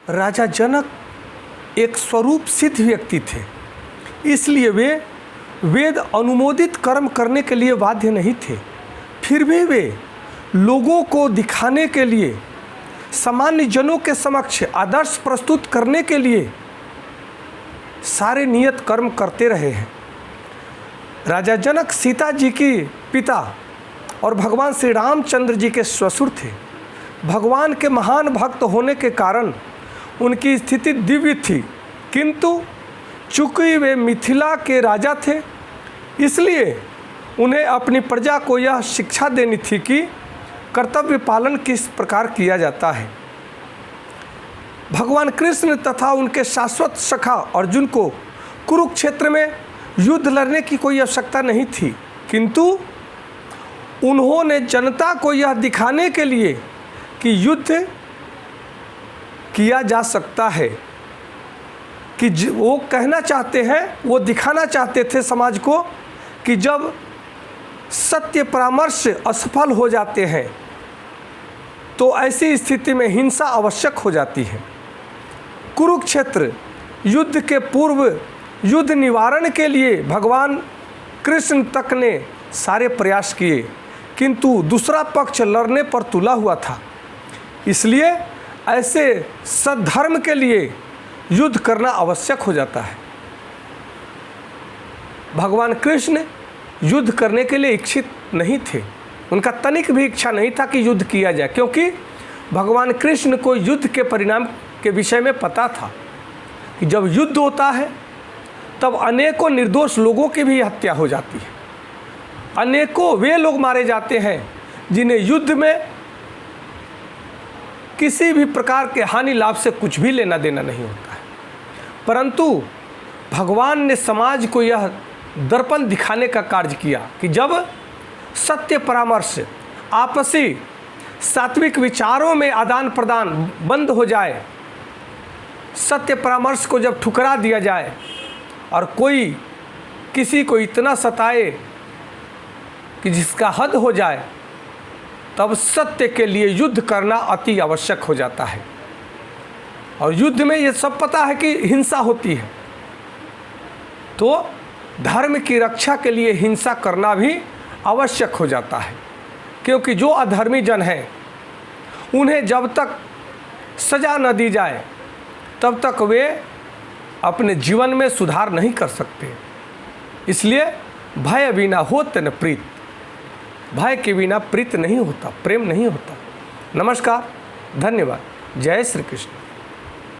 राजा जनक एक स्वरूप सिद्ध व्यक्ति थे, इसलिए वे वेद अनुमोदित कर्म करने के लिए बाध्य नहीं थे। फिर भी वे लोगों को दिखाने के लिए, सामान्य जनों के समक्ष आदर्श प्रस्तुत करने के लिए सारे नियत कर्म करते रहे हैं। राजा जनक सीता जी के पिता और भगवान श्री रामचंद्र जी के ससुर थे। भगवान के महान भक्त होने के कारण उनकी स्थिति दिव्य थी, किंतु चूंकि वे मिथिला के राजा थे, इसलिए उन्हें अपनी प्रजा को यह शिक्षा देनी थी कि कर्तव्य पालन किस प्रकार किया जाता है। भगवान कृष्ण तथा उनके शाश्वत सखा अर्जुन को कुरुक्षेत्र में युद्ध लड़ने की कोई आवश्यकता नहीं थी, किंतु उन्होंने जनता को यह दिखाने के लिए कि युद्ध किया जा सकता है, कि वो कहना चाहते हैं, वो दिखाना चाहते थे समाज को कि जब सत्य परामर्श असफल हो जाते हैं तो ऐसी स्थिति में हिंसा आवश्यक हो जाती है। कुरुक्षेत्र युद्ध के पूर्व युद्ध निवारण के लिए भगवान कृष्ण तक ने सारे प्रयास किए, किंतु दूसरा पक्ष लड़ने पर तुला हुआ था। इसलिए ऐसे सद्धर्म के लिए युद्ध करना आवश्यक हो जाता है। भगवान कृष्ण युद्ध करने के लिए इच्छित नहीं थे, उनका तनिक भी इच्छा नहीं था कि युद्ध किया जाए, क्योंकि भगवान कृष्ण को युद्ध के परिणाम के विषय में पता था कि जब युद्ध होता है तब अनेकों निर्दोष लोगों की भी हत्या हो जाती है। अनेकों वे लोग मारे जाते हैं जिन्हें युद्ध में किसी भी प्रकार के हानि लाभ से कुछ भी लेना देना नहीं होता है। परंतु भगवान ने समाज को यह दर्पण दिखाने का कार्य किया कि जब सत्य परामर्श, आपसी सात्विक विचारों में आदान प्रदान बंद हो जाए, सत्य परामर्श को जब ठुकरा दिया जाए और कोई किसी को इतना सताए कि जिसका हद हो जाए, तब सत्य के लिए युद्ध करना अति आवश्यक हो जाता है। और युद्ध में ये सब पता है कि हिंसा होती है, तो धर्म की रक्षा के लिए हिंसा करना भी आवश्यक हो जाता है, क्योंकि जो अधर्मी जन हैं उन्हें जब तक सज़ा न दी जाए तब तक वे अपने जीवन में सुधार नहीं कर सकते। इसलिए भय बिना होत न प्रीत, भय के बिना प्रीत नहीं होता, प्रेम नहीं होता। नमस्कार, धन्यवाद। जय श्री कृष्ण।